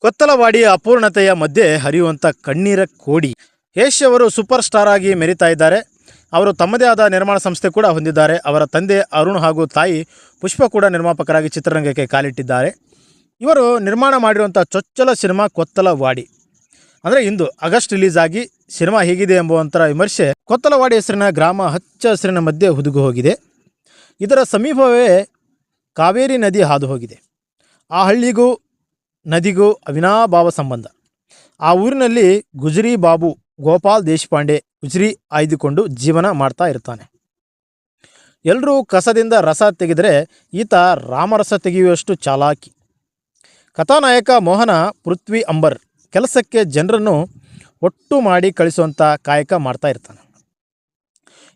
ಕೊತ್ತಲವಾಡಿಯ ಅಪೂರ್ಣತೆಯ ಮಧ್ಯೆ ಹರಿಯುವಂಥ ಕಣ್ಣೀರ ಕೋಡಿ. ಯಶ್ ಅವರು ಸೂಪರ್ ಸ್ಟಾರ್ ಆಗಿ ಮೆರೀತಾ ಇದ್ದಾರೆ. ಅವರು ತಮ್ಮದೇ ಆದ ನಿರ್ಮಾಣ ಸಂಸ್ಥೆ ಕೂಡ ಹೊಂದಿದ್ದಾರೆ. ಅವರ ತಂದೆ ಅರುಣ್ ಹಾಗೂ ತಾಯಿ ಪುಷ್ಪ ಕೂಡ ನಿರ್ಮಾಪಕರಾಗಿ ಚಿತ್ರರಂಗಕ್ಕೆ ಕಾಲಿಟ್ಟಿದ್ದಾರೆ. ಇವರು ನಿರ್ಮಾಣ ಮಾಡಿರುವಂಥ ಚೊಚ್ಚಲ ಸಿನಿಮಾ ಕೊತ್ತಲವಾಡಿ. ಅಂದರೆ ಇಂದು ಆಗಸ್ಟ್ ರಿಲೀಸ್ ಆಗಿ ಸಿನಿಮಾ ಹೇಗಿದೆ ಎಂಬುವಂಥ ವಿಮರ್ಶೆ. ಕೊತ್ತಲವಾಡಿ ಹೆಸರಿನ ಗ್ರಾಮ ಹಚ್ಚ ಹಸಿರಿನ ಮಧ್ಯೆ ಹುದುಗು ಹೋಗಿದೆ. ಇದರ ಸಮೀಪವೇ ಕಾವೇರಿ ನದಿ ಹಾದು ಹೋಗಿದೆ. ಆ ಹಳ್ಳಿಗೂ ನದಿಗೂ ಅವಿನಾಭಾವ ಸಂಬಂಧ. ಆ ಊರಿನಲ್ಲಿ ಗುಜರಿ ಬಾಬು ಗೋಪಾಲ್ ದೇಶಪಾಂಡೆ ಗುಜರಿ ಆಯ್ದುಕೊಂಡು ಜೀವನ ಮಾಡ್ತಾ ಇರ್ತಾನೆ. ಎಲ್ಲರೂ ಕಸದಿಂದ ರಸ ತೆಗೆದರೆ ಈತ ರಾಮರಸ ತೆಗೆಯುವಷ್ಟು ಚಾಲಾಕಿ. ಕಥಾನಾಯಕ ಮೋಹನ ಪೃಥ್ವಿ ಅಂಬರ್ ಕೆಲಸಕ್ಕೆ ಜನರನ್ನು ಒಟ್ಟು ಮಾಡಿ ಕಳಿಸುವಂಥ ಕಾಯಕ ಮಾಡ್ತಾ ಇರ್ತಾನೆ.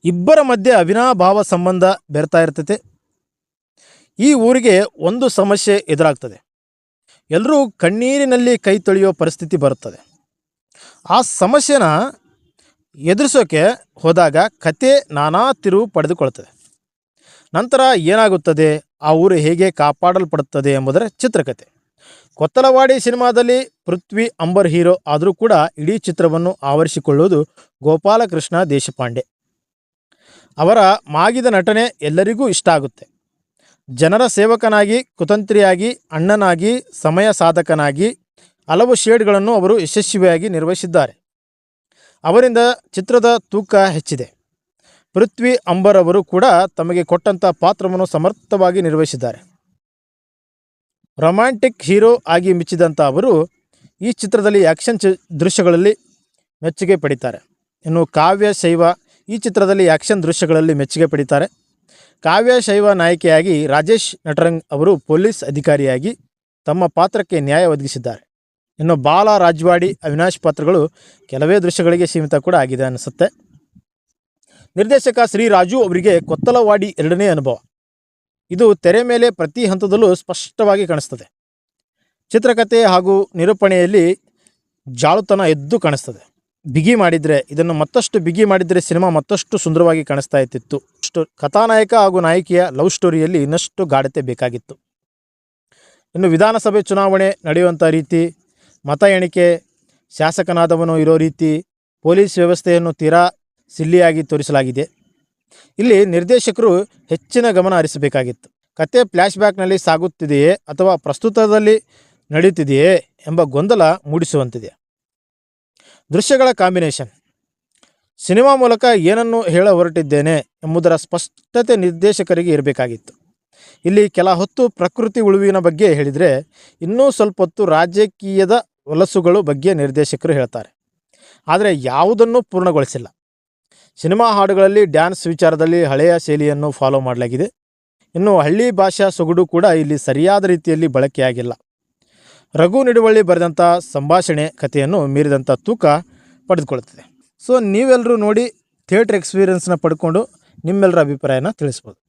ಇಬ್ಬರ ಮಧ್ಯೆ ಅವಿನಾಭಾವ ಸಂಬಂಧ ಬೆರ್ತಾ ಇರ್ತೈತೆ. ಈ ಊರಿಗೆ ಒಂದು ಸಮಸ್ಯೆ ಎದುರಾಗ್ತದೆ. ಎಲ್ಲರೂ ಕಣ್ಣೀರಿನಲ್ಲಿ ಕೈ ತೊಳೆಯೋ ಪರಿಸ್ಥಿತಿ ಬರುತ್ತದೆ. ಆ ಸಮಸ್ಯೆನ ಎದುರಿಸೋಕೆ ಹೋದಾಗ ಕತೆ ನಾನಾ ತಿರುವು ಪಡೆದುಕೊಳ್ತದೆ. ನಂತರ ಏನಾಗುತ್ತದೆ, ಆ ಊರು ಹೇಗೆ ಕಾಪಾಡಲ್ಪಡುತ್ತದೆ ಎಂಬುದರ ಚಿತ್ರಕಥೆ. ಕೊತ್ತಲವಾಡಿ ಸಿನಿಮಾದಲ್ಲಿ ಪೃಥ್ವಿ ಅಂಬರ್ ಹೀರೋ ಆದರೂ ಕೂಡ ಇಡೀ ಚಿತ್ರವನ್ನು ಆವರಿಸಿಕೊಳ್ಳುವುದು ಗೋಪಾಲಕೃಷ್ಣ ದೇಶಪಾಂಡೆ. ಅವರ ಮಾಗಿದ ನಟನೆ ಎಲ್ಲರಿಗೂ ಇಷ್ಟ ಆಗುತ್ತೆ. ಜನರ ಸೇವಕನಾಗಿ, ಕುತಂತ್ರಿಯಾಗಿ, ಅಣ್ಣನಾಗಿ, ಸಮಯ ಸಾಧಕನಾಗಿ ಹಲವು ಶೇಡ್ಗಳನ್ನು ಅವರು ಯಶಸ್ವಿಯಾಗಿ ನಿರ್ವಹಿಸಿದ್ದಾರೆ. ಅವರಿಂದ ಚಿತ್ರದ ತೂಕ ಹೆಚ್ಚಿದೆ. ಪೃಥ್ವಿ ಅಂಬರ್ ಅವರು ಕೂಡ ತಮಗೆ ಕೊಟ್ಟಂಥ ಪಾತ್ರವನ್ನು ಸಮರ್ಥವಾಗಿ ನಿರ್ವಹಿಸಿದ್ದಾರೆ. ರೊಮ್ಯಾಂಟಿಕ್ ಹೀರೋ ಆಗಿ ಮಿಚ್ಚಿದಂಥ ಅವರು ಈ ಚಿತ್ರದಲ್ಲಿ ಆ್ಯಕ್ಷನ್ ದೃಶ್ಯಗಳಲ್ಲಿ ಮೆಚ್ಚುಗೆ ಪಡೀತಾರೆ. ಇನ್ನು ಕಾವ್ಯ ಶೈವ ಈ ಚಿತ್ರದಲ್ಲಿ ಆ್ಯಕ್ಷನ್ ದೃಶ್ಯಗಳಲ್ಲಿ ಮೆಚ್ಚುಗೆ ಪಡೀತಾರೆ. ಕಾವ್ಯ ಶೈವ ನಾಯಕಿಯಾಗಿ ರಾಜೇಶ್ ನಟರಂಗ್ ಅವರು ಪೊಲೀಸ್ ಅಧಿಕಾರಿಯಾಗಿ ತಮ್ಮ ಪಾತ್ರಕ್ಕೆ ನ್ಯಾಯ ಒದಗಿಸಿದ್ದಾರೆ. ಇನ್ನು ಬಾಲ ರಾಜ್ವಾಡಿ, ಅವಿನಾಶ್ ಪಾತ್ರಗಳು ಕೆಲವೇ ದೃಶ್ಯಗಳಿಗೆ ಸೀಮಿತ ಕೂಡ ಆಗಿದೆ ಅನಿಸುತ್ತೆ. ನಿರ್ದೇಶಕ ಶ್ರೀ ರಾಜು ಅವರಿಗೆ ಕೊತ್ತಲವಾಡಿ ಎರಡನೇ ಅನುಭವ. ಇದು ತೆರೆ ಮೇಲೆ ಪ್ರತಿ ಹಂತದಲ್ಲೂ ಸ್ಪಷ್ಟವಾಗಿ ಕಾಣಿಸ್ತದೆ. ಚಿತ್ರಕಥೆ ಹಾಗೂ ನಿರೂಪಣೆಯಲ್ಲಿ ಜಾಳುತನ ಎದ್ದು ಕಾಣಿಸ್ತದೆ. ಇದನ್ನು ಮತ್ತಷ್ಟು ಬಿಗಿ ಮಾಡಿದರೆ ಸಿನಿಮಾ ಮತ್ತಷ್ಟು ಸುಂದರವಾಗಿ ಕಾಣಿಸ್ತಾ ಇತ್ತು. ಕಥಾನಾಯಕ ಹಾಗೂ ನಾಯಕಿಯ ಲವ್ ಸ್ಟೋರಿಯಲ್ಲಿ ಇನ್ನಷ್ಟು ಗಾಢತೆ ಬೇಕಾಗಿತ್ತು. ಇನ್ನು ವಿಧಾನಸಭೆ ಚುನಾವಣೆ ನಡೆಯುವಂಥ ರೀತಿ, ಮತ ಎಣಿಕೆ, ಶಾಸಕನಾದವನು ಇರೋ ರೀತಿ, ಪೊಲೀಸ್ ವ್ಯವಸ್ಥೆಯನ್ನು ತೀರಾ ಸಿಲ್ಲಿಯಾಗಿ ತೋರಿಸಲಾಗಿದೆ. ಇಲ್ಲಿ ನಿರ್ದೇಶಕರು ಹೆಚ್ಚಿನ ಗಮನ ಹರಿಸಬೇಕಾಗಿತ್ತು. ಕತೆ ಫ್ಲ್ಯಾಶ್ ಬ್ಯಾಕ್ನಲ್ಲಿ ಸಾಗುತ್ತಿದೆಯೇ ಅಥವಾ ಪ್ರಸ್ತುತದಲ್ಲಿ ನಡೆಯುತ್ತಿದೆಯೇ ಎಂಬ ಗೊಂದಲ ಮೂಡಿಸುವಂತಿದೆ. ದೃಶ್ಯಗಳ ಕಾಂಬಿನೇಷನ್. ಸಿನಿಮಾ ಮೂಲಕ ಏನನ್ನು ಹೇಳ ಹೊರಟಿದ್ದೇನೆ ಎಂಬುದರ ಸ್ಪಷ್ಟತೆ ನಿರ್ದೇಶಕರಿಗೆ ಇರಬೇಕಾಗಿತ್ತು. ಇಲ್ಲಿ ಕೆಲ ಹೊತ್ತು ಪ್ರಕೃತಿ ಉಳುವಿನ ಬಗ್ಗೆ ಹೇಳಿದರೆ, ಇನ್ನೂ ಸ್ವಲ್ಪ ಹೊತ್ತು ರಾಜಕೀಯದ ಹೊಲಸುಗಳು ಬಗ್ಗೆ ನಿರ್ದೇಶಕರು ಹೇಳ್ತಾರೆ. ಆದರೆ ಯಾವುದನ್ನು ಪೂರ್ಣಗೊಳಿಸಿಲ್ಲ. ಸಿನಿಮಾ ಹಾಡುಗಳಲ್ಲಿ ಡ್ಯಾನ್ಸ್ ವಿಚಾರದಲ್ಲಿ ಹಳೆಯ ಶೈಲಿಯನ್ನು ಫಾಲೋ ಮಾಡಲಾಗಿದೆ. ಇನ್ನು ಹಳ್ಳಿ ಭಾಷಾ ಸೊಗಡು ಕೂಡ ಇಲ್ಲಿ ಸರಿಯಾದ ರೀತಿಯಲ್ಲಿ ಬಳಕೆಯಾಗಿಲ್ಲ. ರಘು ನಿಡುವಳ್ಳಿ ಬರೆದಂಥ ಸಂಭಾಷಣೆ ಕಥೆಯನ್ನು ಮೀರಿದಂಥ ತೂಕ ಪಡೆದುಕೊಳ್ಳುತ್ತದೆ. ಸೊ ನೀವೆಲ್ಲರೂ ನೋಡಿ ಥಿಯೇಟ್ರ್ ಎಕ್ಸ್ಪೀರಿಯನ್ಸ್ನ ಪಡ್ಕೊಂಡು ನಿಮ್ಮೆಲ್ಲರ ಅಭಿಪ್ರಾಯನ ತಿಳಿಸ್ಬೋದು.